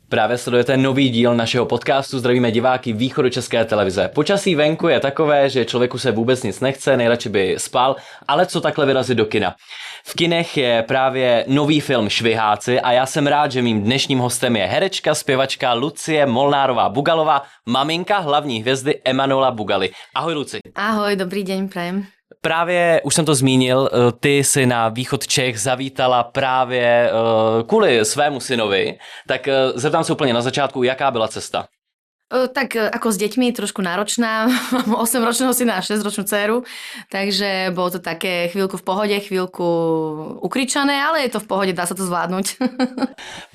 Právě sledujete nový díl našeho podcastu, zdravíme diváky Východočeské televize. Počasí venku je takové, že člověku se vůbec nic nechce, nejradši by spal, ale co takhle vyrazit do kina? V kinech je právě nový film Šviháci a já jsem rád, že mým dnešním hostem je herečka, zpěvačka Lucie Molnárová Bugalová, maminka hlavní hvězdy Emanuela Bugaly. Ahoj Luci. Ahoj, dobrý deň, prajem. Právě, už jsem to zmínil, ty si na východ Čech zavítala právě kvůli svému synovi, tak zeptám se úplně na začátku, jaká byla cesta? Tak ako s deťmi, trošku náročná. Mám 8-ročného syna a 6-ročnú dceru, takže bolo to také chvíľku v pohode, chvíľku ukričané, ale je to v pohode, dá sa to zvládnuť.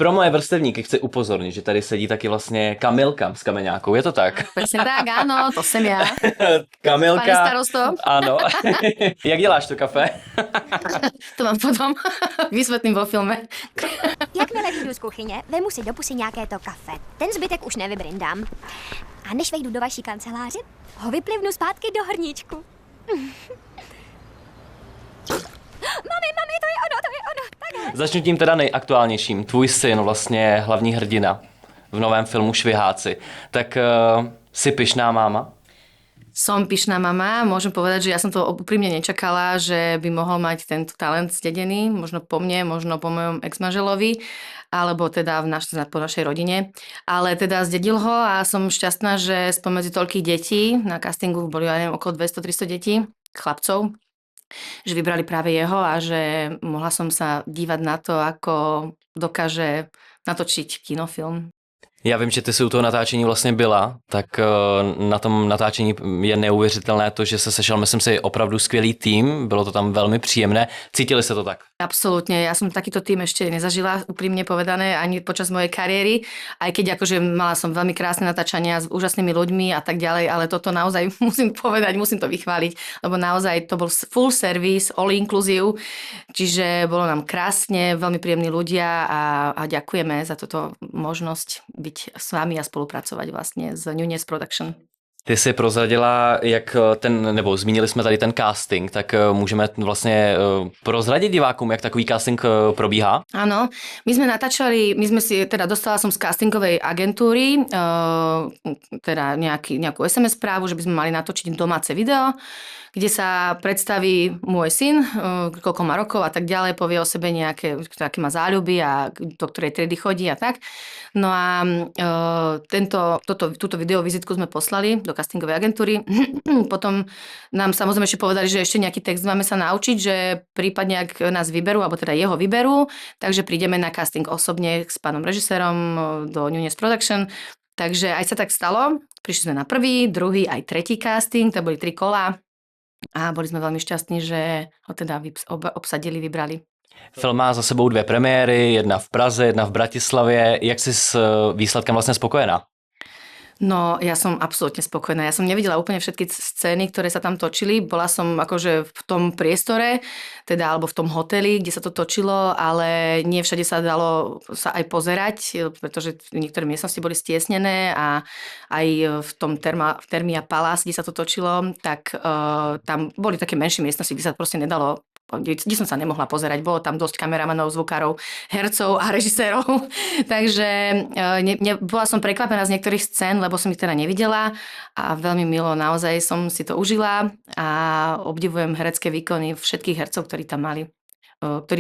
Pro moje vrstevníky chci upozornit, že tady sedí taky vlastně Kamilka s Kameňákou, je to tak? Presne tak, áno, to som ja. Kamilka. Pane starosto. Ano. Jak děláš to kafe? To vám potom vysvetlím vo filme. Jakmile vyjdu z kuchyně, vemu si do pusy nějaké to kafe. Ten zbytek už nevybrindám. A než vejdu do vaší kanceláře, ho vyplivnu zpátky do hrníčku. Mami, to je ono. Takhle. Začnu tím teda nejaktuálnějším. Tvůj syn vlastně hlavní hrdina v novém filmu Šviháci. Tak si pyšná máma? Som pyšná mama, môžem povedať, že ja som to úprimne nečakala, že by mohol mať tento talent zdedený, možno po mne, možno po mojom ex-manželovi, alebo teda po našej rodine. Ale teda zdedil ho a som šťastná, že spomedzi toľkých detí, na castingu boli, ja neviem, okolo 200-300 detí, chlapcov, že vybrali práve jeho a že mohla som sa dívať na to, ako dokáže natočiť kinofilm. Já vím, že ty si u toho natáčení vlastně byla, tak na tom natáčení je neuvěřitelné to, že se sešel, myslím si, opravdu skvělý tým, bylo to tam velmi příjemné. Cítili se to tak? Absolútne, ja som takýto tým ešte nezažila, úprimne povedané, ani počas mojej kariéry, aj keď akože mala som veľmi krásne natáčania s úžasnými ľuďmi a tak ďalej, ale toto naozaj musím povedať, musím to vychváliť, lebo naozaj to bol full service, all inclusive, čiže bolo nám krásne, veľmi príjemní ľudia a ďakujeme za toto možnosť byť s vami a spolupracovať vlastne s Nunes Production. Ty jsi prozradila, jak nebo zmínili jsme tady ten casting, tak můžeme vlastně prozradit divákům, jak takový casting probíhá? Áno, dostala som z castingovej agentúry teda nejakú SMS správu, že by sme mali natočiť domáce video, kde sa predstaví môj syn, koľko má rokov a tak ďalej, povie o sebe nejaké, aké má záľuby a do ktorej triedy chodí a tak. No a túto videovizitku sme poslali do castingovej agentúry. Potom nám samozrejme ešte povedali, že ešte nejaký text máme sa naučiť, že prípadne ak nás vyberú, alebo teda jeho vyberú, takže prídeme na casting osobne s pánom režisérom do Nunes Production. Takže aj sa tak stalo. Prišli sme na prvý, druhý, aj tretí casting, to boli 3 kolá. A boli sme veľmi šťastní, že ho teda obsadili, vybrali. Film má za sebou 2 premiéry, jedna v Praze, jedna v Bratislavě. Jak jsi s výsledkem vlastně spokojená? No, ja som absolútne spokojná. Ja som nevidela úplne všetky scény, ktoré sa tam točili. Bola som akože v tom priestore, teda alebo v tom hoteli, kde sa to točilo, ale nie všade sa dalo sa aj pozerať, pretože niektoré miestnosti boli stiesnené a aj v tom Thermia Palace, kde sa to točilo, tak tam boli také menšie miestnosti, kde sa proste nedalo, kde som sa nemohla pozerať. Bolo tam dosť kameramanov, zvukárov, hercov a režisérov. Takže bola som prekvapená z niektorých scén, lebo som ich teda nevidela a veľmi milo naozaj som si to užila a obdivujem herecké výkony všetkých hercov, ktorí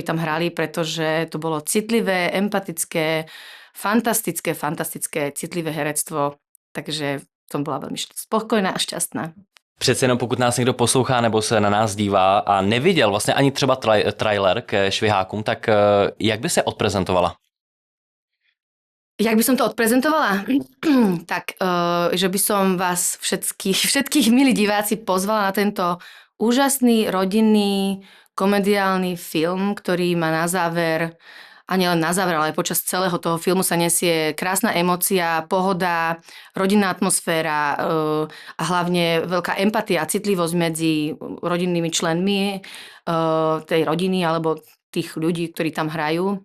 tam hrali, pretože to bolo citlivé, empatické, fantastické, citlivé herectvo. Takže som bola veľmi spokojná a šťastná. Přece jenom pokud nás někdo poslouchá nebo se na nás dívá a neviděl vlastně ani třeba trailer ke Švihákům, tak jak by se odprezentovala? Jak by som to odprezentovala? Tak, že by som vás všetkých milí diváci pozvala na tento úžasný, rodinný, komediálny film, ktorý má na záver, a nielen na záver, ale aj počas celého toho filmu sa nesie krásna emócia, pohoda, rodinná atmosféra a hlavne veľká empatia a citlivosť medzi rodinnými členmi tej rodiny alebo tých ľudí, ktorí tam hrajú.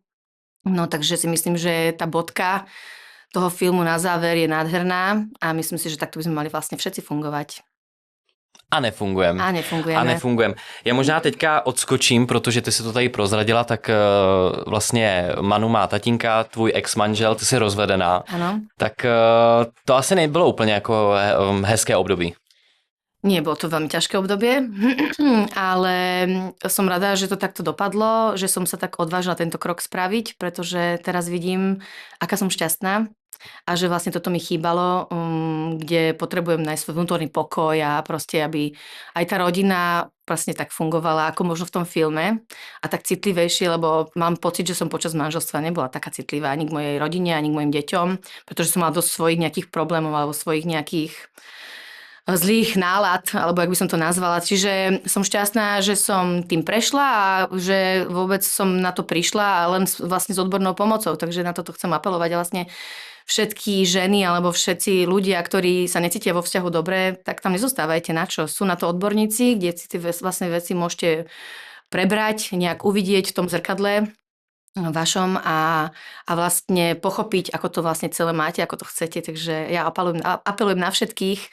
No takže si myslím, že tá bodka toho filmu na záver je nádherná a myslím si, že takto by sme mali vlastne všetci fungovať. A nefungujeme. A nefungujeme. A nefungujeme. Já možná teďka odskočím, protože ty si to tady prozradila, tak vlastně Manu má tatínka, tvůj ex-manžel, ty jsi rozvedená. Áno. Tak to asi nebylo úplně jako hezké období. Nie, bolo to veľmi ťažké obdobie, ale som rada, že to takto dopadlo, že som sa tak odvážila tento krok spraviť, pretože teraz vidím, aká som šťastná a že vlastne toto mi chýbalo, kde potrebujem nájsť svoj vnútorný pokoj a proste, aby aj tá rodina vlastne tak fungovala, ako možno v tom filme a tak citlivejšie, lebo mám pocit, že som počas manželstva nebola taká citlivá ani k mojej rodine, ani k mojim deťom, pretože som mala dosť svojich nejakých problémov alebo svojich nejakých zlých nálad, alebo jak by som to nazvala. Čiže som šťastná, že som tým prešla a že vôbec som na to prišla a len vlastne s odbornou pomocou. Takže na toto chcem apelovať. A vlastne všetky ženy alebo všetci ľudia, ktorí sa necítia vo vzťahu dobre, tak tam nezostávajte na čo. Sú na to odborníci, kde si tie vlastne veci môžete prebrať, nejak uvidieť v tom zrkadle vašom a vlastne pochopiť, ako to vlastne celé máte, ako to chcete. Takže ja apelujem na všetkých,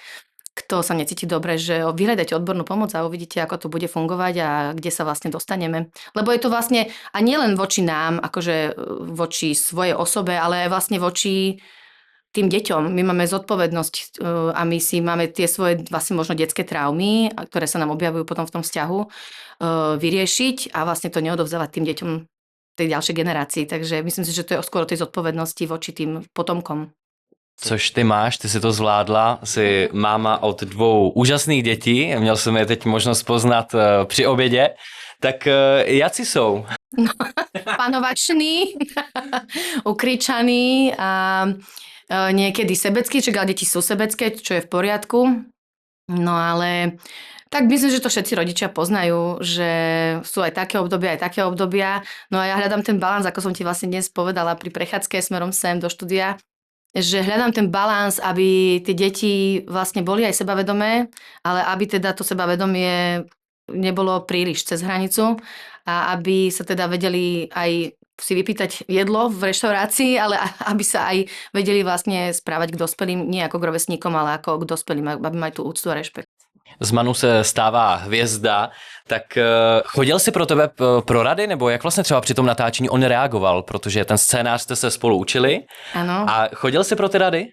kto sa necíti dobre, že vyhľadajte odbornú pomoc a uvidíte, ako to bude fungovať a kde sa vlastne dostaneme. Lebo je to vlastne, a nielen voči nám, akože voči svojej osobe, ale aj vlastne voči tým deťom. My máme zodpovednosť a my si máme tie svoje vlastne možno detské traumy, ktoré sa nám objavujú potom v tom vzťahu, vyriešiť a vlastne to neodovzdávať tým deťom tej ďalšej generácii. Takže myslím si, že to je skôr o tej zodpovednosti voči tým potomkom. Což ty máš, ty si to zvládla, jsi máma od 2 úžasných dětí, měl jsem je teď možnost poznat při obědě, tak jací jsou? No, panovační, ukričaní a niekedy sebecký, čiže ale deti sú sebecké, čo je v poriadku. No ale tak myslím, že to všetci rodičia poznajú, že sú aj také obdobia, No a ja hľadám ten balans, ako som ti vlastne dnes povedala pri prechádzke smerom sem do štúdia, že hľadám ten balans, aby tie deti vlastne boli aj sebavedomé, ale aby teda to sebavedomie nebolo príliš cez hranicu a aby sa teda vedeli aj si vypýtať jedlo v reštaurácii, ale aby sa aj vedeli vlastne správať k dospelým, nie ako k rovesníkom, ale ako k dospelým, aby mali tú úctu a rešpekt. Z Manu se stává hvězda, tak chodil si pro tebe pro rady, nebo jak vlastně třeba při tom natáčení on reagoval, protože ten scénář jste se spolu učili. Ano. A chodil si pro ty rady?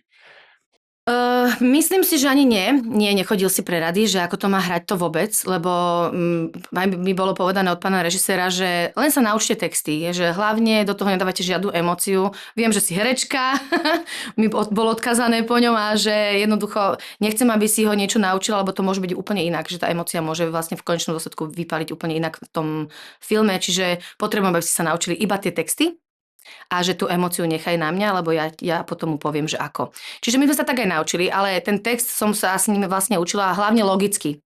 Myslím si, že ani nie. Nie, nechodil si pre rady, že ako to má hrať to vôbec, lebo mi bolo povedané od pána režiséra, že len sa naučte texty, že hlavne do toho nedávate žiadnu emóciu. Viem, že si herečka, mi bolo odkazané po ňom a že jednoducho nechcem, aby si ho niečo naučila, lebo to môže byť úplne inak, že tá emócia môže vlastne v konečnom dôsledku vypaliť úplne inak v tom filme, čiže potrebujem, aby ste sa naučili iba tie texty a že tú emóciu nechaj na mňa, lebo ja potom mu poviem, že ako. Čiže my sme sa tak aj naučili, ale ten text som sa s ním vlastne učila hlavne logicky,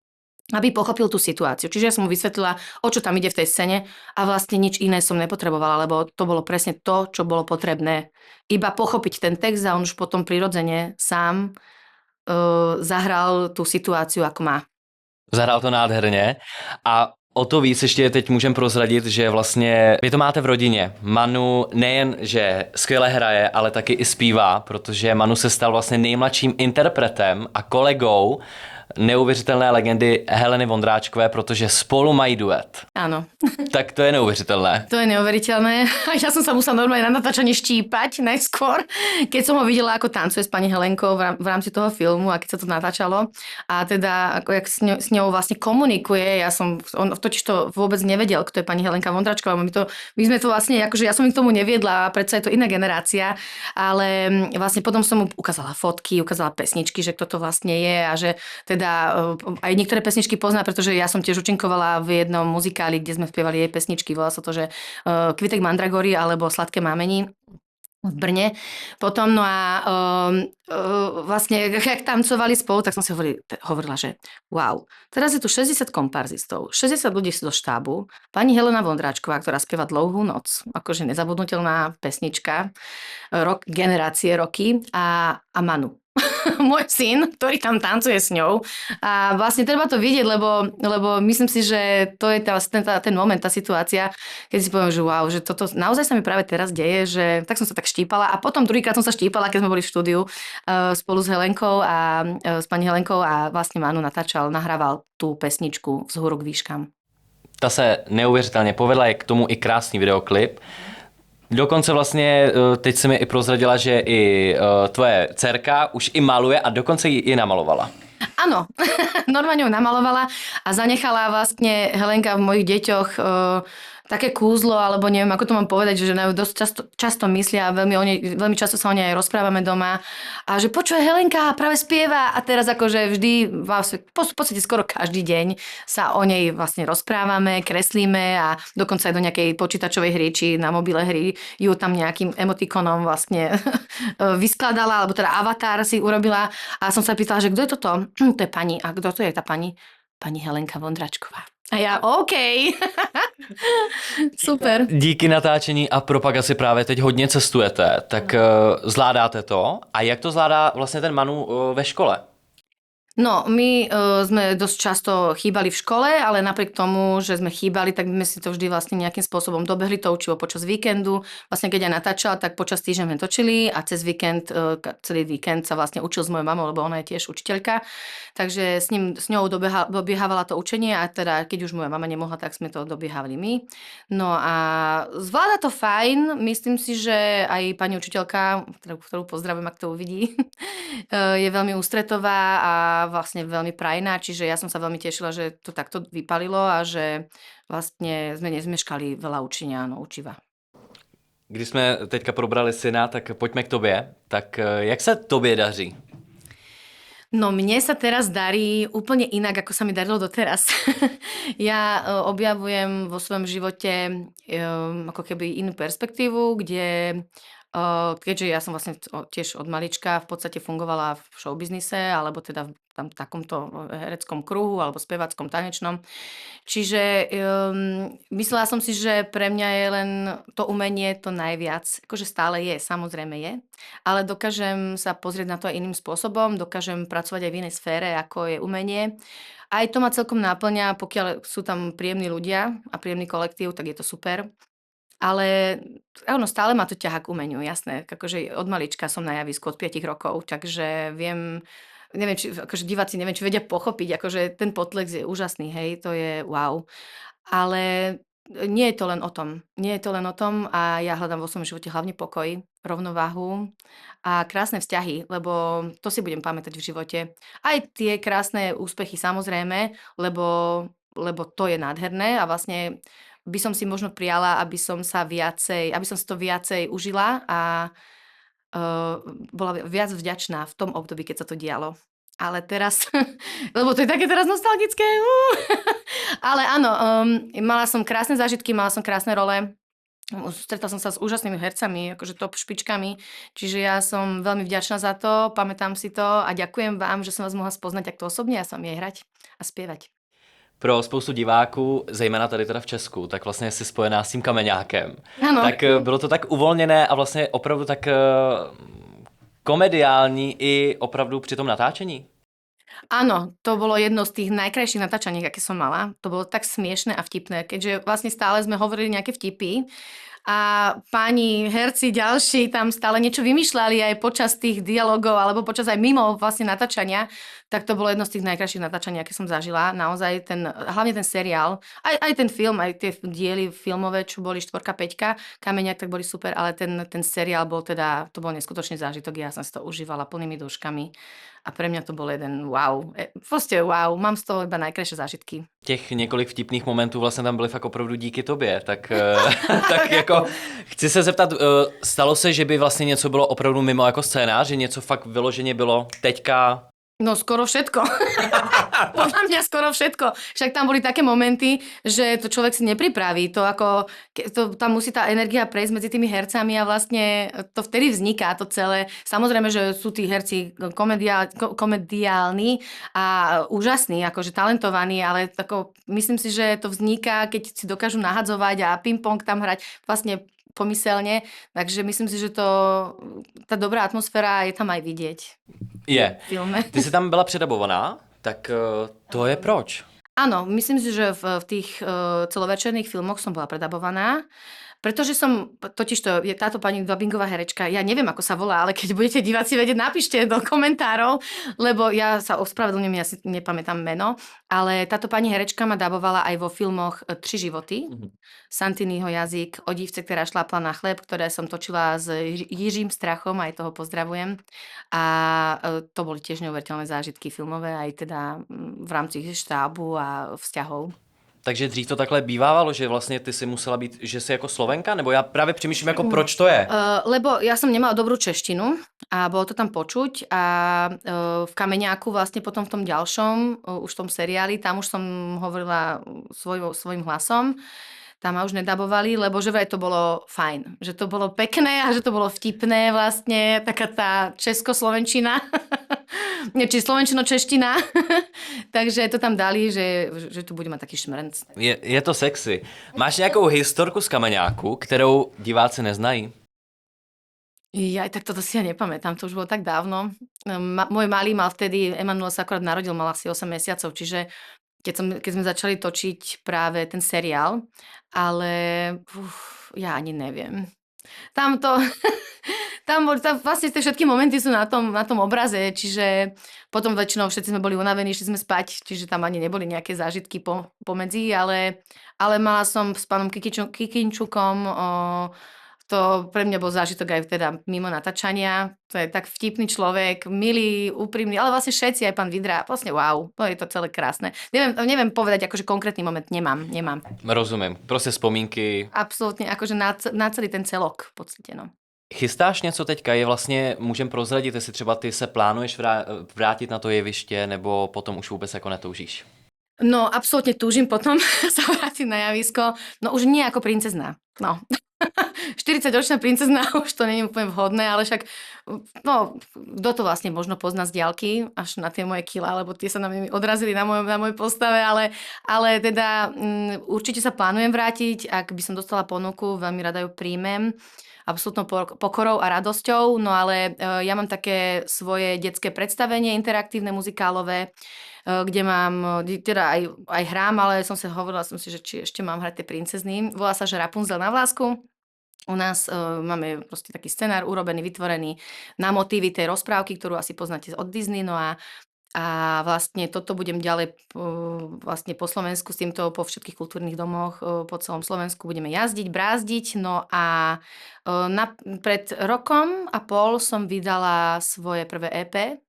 aby pochopil tú situáciu. Čiže ja som mu vysvetlila, o čo tam ide v tej scéne a vlastne nič iné som nepotrebovala, lebo to bolo presne to, čo bolo potrebné. Iba pochopiť ten text a on už potom prirodzene sám zahral tú situáciu, ako má. Zahral to nádherně a o to víc ještě teď můžem prozradit, že vlastně vy to máte v rodině. Manu nejen, že skvěle hraje, ale taky i zpívá, protože Manu se stal vlastně nejmladším interpretem a kolegou neuvěřitelné legendy Heleny Vondráčkové, protože spolu mají duet. Áno. Tak to je neuvěřitelné. To je neuveriteľné. Ja som sa musela normálne na natáčanie štípať najskôr, keď som ho videla, ako tancuje s pani Helenkou v rámci toho filmu a keď sa to natáčalo. A teda, ako jak s ňou vlastne komunikuje, on totiž to vôbec nevedel, kto je pani Helenka Vondráčková. My sme to vlastne, akože ja som ich k tomu neviedla, a predsa je to iná generácia, ale vlastne potom som mu ukázala fotky, ukázala pesničky, že kto to vlastne je a že teda aj niektoré pesničky pozná, pretože ja som tiež účinkovala v jednom muzikáli, kde sme spievali jej pesničky. Volá sa to, že Kvitek Mandragory alebo Sladké mámení v Brne. Potom, no a vlastne, jak tancovali spolu, tak som si hovorila, že wow, teraz je tu 60 komparzistov, 60 ľudí zo štábu, pani Helena Vondráčková, ktorá spieva Dlouhú noc, akože nezabudnutelná pesnička, generácie, roky a Manu. môj syn, ktorý tam tancuje s ňou. A vlastne treba to vidieť, lebo myslím si, že to je ten moment, tá situácia, keď si poviem, že wow, že toto naozaj sa mi práve teraz deje, že tak som sa tak štípala a potom druhýkrát som sa štípala, keď sme boli v štúdiu spolu s Helenkou a s pani Helenkou a vlastne Manu nahrával tú pesničku Vzhůru k výškám. Ta se neuvěřitelně povedla, je k tomu i krásný videoklip. Dokonce vlastně teď si mi i prozradila, že i tvoje dcerka už i maluje a dokonce ji i namalovala. Áno, normálne ju namalovala a zanechala vlastne Helenka v mojich deťoch také kúzlo, alebo neviem, ako to mám povedať, že na ju dosť často myslia a veľmi často sa o nej aj rozprávame doma a že počuje Helenka práve spieva a teraz akože vždy, v podstate skoro každý deň sa o nej vlastne rozprávame, kreslíme a dokonca aj do nejakej počítačovej hry či na mobile hry ju tam nejakým emotikonom vlastne vyskladala, alebo teda avatar si urobila a som sa pýtala, že kto je toto? To je pani. A kto to je tá pani? Pani Helenka Vondračková. A já, OK. Super. Díky natáčení a propagaci právě teď hodně cestujete, tak zvládáte to. A jak to zvládá vlastně ten Manu ve škole? No, my sme dosť často chýbali v škole, ale napriek tomu, že sme chýbali, tak sme si to vždy vlastne nejakým spôsobom dobehli, to učivo počas víkendu. Vlastne keď ja natáčala, tak počas týždňa sme točili a cez víkend, celý víkend sa vlastne učil s mojou mamou, lebo ona je tiež učiteľka. Takže s ňou dobiehávala to učenie a teda keď už moja mama nemohla, tak sme to dobiehali my. No a zvláda to fajn, myslím si, že aj pani učiteľka, ktorú pozdravujem, ak to uvidí, je veľmi ústretová a vlastne veľmi prajná, čiže ja som sa veľmi tešila, že to takto vypalilo a že vlastne sme nezmeškali veľa učiva. Když jsme teďka probrali syna, tak pojďme k tobě. Tak jak se tobě daří? No mne sa teraz darí úplne inak, ako sa mi darilo doteraz. Ja objavujem vo svojom živote ako keby inú perspektívu, kde keďže ja som vlastne tiež od malička v podstate fungovala v showbiznise, alebo teda v takomto hereckom kruhu, alebo spevackom, tanečnom. Čiže myslela som si, že pre mňa je len to umenie to najviac. Akože stále je, samozrejme je. Ale dokážem sa pozrieť na to aj iným spôsobom, dokážem pracovať aj v inej sfére, ako je umenie. Aj to ma celkom náplňa, pokiaľ sú tam príjemní ľudia a príjemný kolektív, tak je to super. Ale áno, stále ma to ťahá k umeniu, jasné. Akože od malička som na javisku od 5 rokov, takže neviem, či akože diváci neviem, či vedia pochopiť, akože ten potlesk je úžasný, hej, to je wow. Ale nie je to len o tom. Nie je to len o tom a ja hľadám vo svojom živote hlavne pokoj, rovnováhu a krásne vzťahy, lebo to si budem pamätať v živote. Aj tie krásne úspechy samozrejme, lebo to je nádherné a vlastne by som si možno prijala, aby som si to viacej užila a bola viac vďačná v tom období, keď sa to dialo. Ale teraz, lebo to je také teraz nostalgické, ale áno, mala som krásne zážitky, mala som krásne role, stretla som sa s úžasnými hercami, akože top špičkami, čiže ja som veľmi vďačná za to, pamätám si to a ďakujem vám, že som vás mohla spoznať takto osobne a sa mi aj hrať a spievať. Pro spoustu diváků, zejména tady teda v Česku, tak vlastně jsi spojená s tím Kameňákem. Ano. Tak bylo to tak uvolněné a vlastně opravdu tak komediální i opravdu při tom natáčení? Áno, to bolo jedno z tých najkrajších natáčaní, aké som mala. To bolo tak smiešné a vtipné, keďže vlastne stále sme hovorili nejaké vtipy a páni herci ďalší tam stále niečo vymýšľali aj počas tých dialogov alebo počas aj mimo vlastne natáčania, tak to bolo jedno z tých najkrajších natáčaní, aké som zažila. Naozaj hlavne ten seriál, aj ten film, aj tie diely filmové, čo boli 4, 5, Kameňák, tak boli super, ale ten seriál bol teda, to bol neskutočný zážitok, ja som si to užívala plnými dúškami. A pre mňa to bol jeden wow. Prostě wow, mám z toho iba najkrajšie zážitky. Těch několik vtipných momentů vlastně tam byly fakt opravdu díky tobě, tak jako chci se zeptat, stalo se, že by vlastně něco bylo opravdu mimo jako scénář, že něco fakt vyloženě bylo teďka? No skoro všetko. Podľa mňa skoro všetko. Však tam boli také momenty, že to človek si nepripraví. Tam musí tá energia prejsť medzi tými hercami a vlastne to vtedy vzniká to celé. Samozrejme, že sú tí herci komediálni a úžasní, akože talentovaní, ale myslím si, že to vzniká, keď si dokážu nahadzovať a ping-pong tam hrať. Vlastne pomyselne, takže myslím si, že tá dobrá atmosféra je tam aj vidieť Je. v filme. Ty jsi tam byla předabovaná, tak to je proč? Áno, myslím si, že v tých celovečerných filmoch som bola predabovaná, pretože táto pani dubbingová herečka, ja neviem, ako sa volá, ale keď budete diváci vedieť, napíšte do komentárov, lebo ja sa ospravedlňujem, ja si nepamätám meno, ale táto pani herečka ma dabovala aj vo filmoch Tři životy, Santiniho jazyk, O dívce, ktorá šlápla na chleb, ktoré som točila s Jiřím Strachom, aj toho pozdravujem. A to boli tiež neuveriteľné zážitky filmové, aj teda v rámci štábu a vzťahov. Takže dřív to takhle bývávalo, že vlastně ty si musela být, že jsi jako Slovenka? Nebo já právě přemýšlím, jako proč to je? Lebo ja som nemala dobrú češtinu a bolo to tam počuť a v Kameňáku vlastne potom v tom ďalšom, už v tom seriáli, tam už som hovorila svojím hlasom. Tam ma už nedabovali, lebo že vraj to bolo fajn. Že to bolo pekné a že to bolo vtipné vlastne, taká tá českoslovenčina. Či slovenčino-čeština. Takže to tam dali, že tu bude mať taký šmrnc. Je to sexy. Máš nějakou historku z Kameňáku, kterou diváci neznají? Tak toto si ja nepamätám, to už bolo tak dávno. Môj malý mal vtedy, Emanuel sa akorát narodil, mal asi 8 mesiacov, čiže keď sme začali točiť práve ten seriál, ale ja ani neviem. Tam vlastne tie všetky momenty sú na tom obraze, čiže potom väčšinou všetci sme boli unavení, išli sme spať, čiže tam ani neboli nejaké zážitky pomedzi, ale mala som s pánom Kikinčukom, to pre mňa bol zážitok aj teda mimo natáčania. To je tak vtipný človek, milý, úprimný, ale vlastne všetci, aj pán Vidra, vlastne wow, to je to celé krásne. Neviem povedať, akože konkrétny moment nemám. Rozumím, prostě vzpomínky. Absolútne, akože na celý ten celok v podstate, no. Chystáš něco teďka? Je vlastně, můžem prozradit, jestli třeba ty se plánuješ vrátit na to jeviště, nebo potom už vůbec jako netoužíš? No, absolútne túžim potom sa vrátiť na javisko. No už nie ako princezná, no. 40-ročná princezná, už to nie je úplne vhodné, ale však, no, kto to vlastne možno pozná z diaľky, až na tie moje kilá, lebo tie sa na mňa odrazili na mojej postave, ale teda určite sa plánujem vrátiť, ak by som dostala ponuku, veľmi rada ju príjmem, absolútnou pokorou a radosťou, no ale ja mám také svoje detské predstavenie, interaktívne, muzikálové, kde mám, teda aj hrám, ale hovorila som si, že či ešte mám hrať tie princezny. Volá sa, že Rapunzel na vlásku. U nás máme proste taký scenár urobený, vytvorený na motívy tej rozprávky, ktorú asi poznáte od Disney, no a vlastne toto budem ďalej vlastne po Slovensku s týmto po všetkých kultúrnych domoch po celom Slovensku budeme jazdiť, brázdiť, no a pred rokom a pol som vydala svoje prvé EP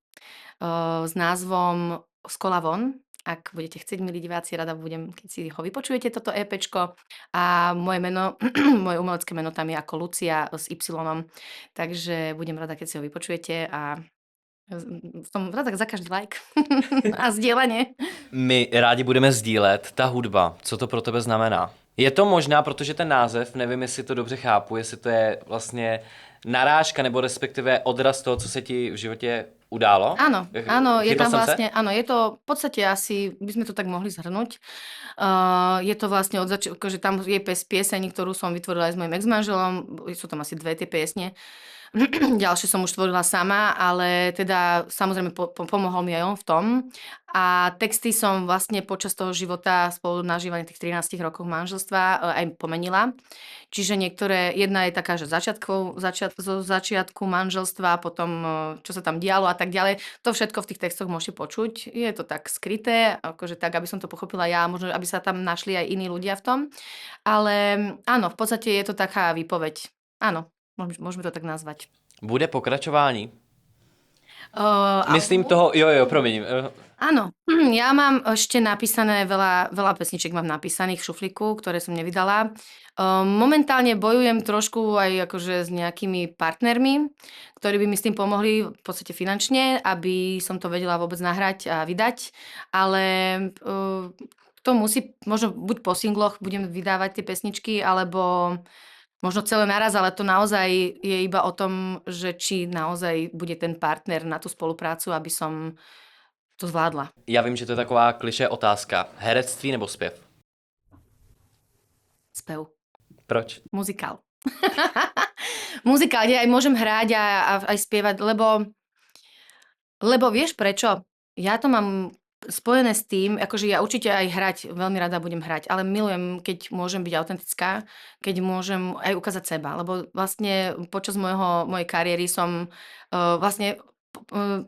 s názvom Skola von. Ak budete chcieť, milí diváci, rada budem, keď si ho vypočujete, toto EPčko. A moje meno, moje umelecké meno tam je ako Lucia s Y. Takže budem rada, keď si ho vypočujete a som rada za každý like a sdílenie. My rádi budeme sdílet. Ta hudba, co to pro tebe znamená? Je to možná, protože ten název, nevím, jestli to dobře chápu, jestli to je vlastně narážka nebo respektive odraz toho, co se ti v životě událo? Áno, je tam vlastne, áno, je to v podstate asi, by sme to tak mohli zhrnúť. Je to vlastne od začiatku, že tam je pieseň, ktorú som vytvorila aj s mojim ex-manželom, sú tam asi 2 tie piesne. Ďalšie som už tvorila sama, ale teda samozrejme pomohol mi aj on v tom. A texty som vlastne počas toho života spolu nažívania tých 13 rokov manželstva aj pomenila. Čiže jedna je taká, že zo začiatku manželstva, potom čo sa tam dialo a tak ďalej. To všetko v tých textoch môžete počuť. Je to tak skryté, akože tak, aby som to pochopila ja, možno aby sa tam našli aj iní ľudia v tom. Ale áno, v podstate je to taká výpoveď. Áno. Môžeme to tak nazvať. Bude pokračování? Myslím toho, jo, promiň. Áno, ja mám ešte napísané, veľa pesniček mám napísaných v šuflíku, ktoré som nevydala. Momentálne bojujem trošku aj akože s nejakými partnermi, ktorí by mi s tým pomohli v podstate finančne, aby som to vedela vôbec nahrať a vydať, ale to musí, možno buď po singloch budem vydávať tie pesničky, alebo možno celé naraz, ale to naozaj je iba o tom, že či naozaj bude ten partner na tú spoluprácu, aby som to zvládla. Já vím, že to je taková klišé otázka. Herectví nebo zpěv? Spev. Proč? Muzikál. Muzikál, kde aj môžem hrať a aj spievať, lebo vieš prečo? Ja to mám spojené s tým, akože ja určite aj hrať, veľmi rada budem hrať, ale milujem, keď môžem byť autentická, keď môžem aj ukázať seba, lebo vlastne počas mojej kariéry som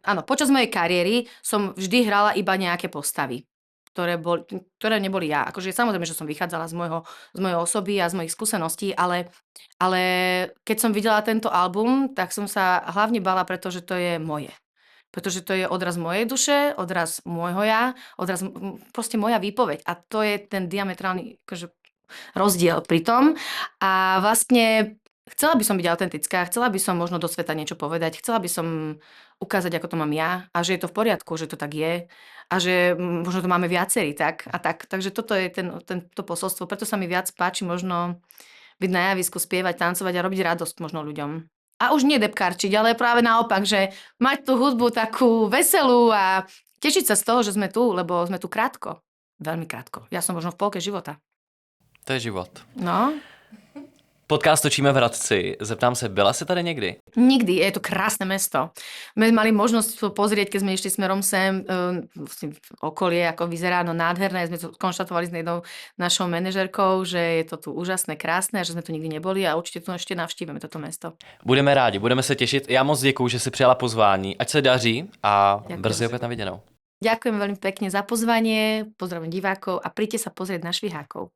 áno, počas mojej kariéry som vždy hrala iba nejaké postavy, ktoré neboli ja. Akože samozrejme, že som vychádzala z mojej osoby a z mojich skúseností, ale keď som videla tento album, tak som sa hlavne bála, pretože to je moje. Pretože to je odraz mojej duše, odraz môjho ja, proste moja výpoveď. A to je ten diametrálny akože, rozdiel pri tom. A vlastne chcela by som byť autentická, chcela by som možno do sveta niečo povedať, chcela by som ukázať, ako to mám ja a že je to v poriadku, že to tak je a že možno to máme viacerí tak a tak. Takže toto je to posolstvo. Preto sa mi viac páči možno byť na javisku, spievať, tancovať a robiť radosť možno ľuďom. A už nie depkarčiť, ale práve naopak, že mať tú hudbu takú veselú a tešiť sa z toho, že sme tu, lebo sme tu krátko. Veľmi krátko. Ja som možno v polke života. To je život. No. Podcast točíme v Hradci. Zeptám se, byla jsi tady někdy? Nikdy, je to krásne mesto. My mali možnosť to pozrieť, keď sme išli smerom sem, okolie, ako vyzerá, no nádherné. Sme to konštatovali s jednou našou manažerkou, že je to tu úžasné, krásne a že sme tu nikdy neboli a určite tu ešte navštívime toto mesto. Budeme rádi, budeme se těšit. Já moc děkuju, že si přijala pozvání. Ať se daří a Ďakujem. brzy opět na viděnou. Ďakujem veľmi pekne za pozvanie, pozdravujem divákov a príďte sa pozrieť na Švihákov.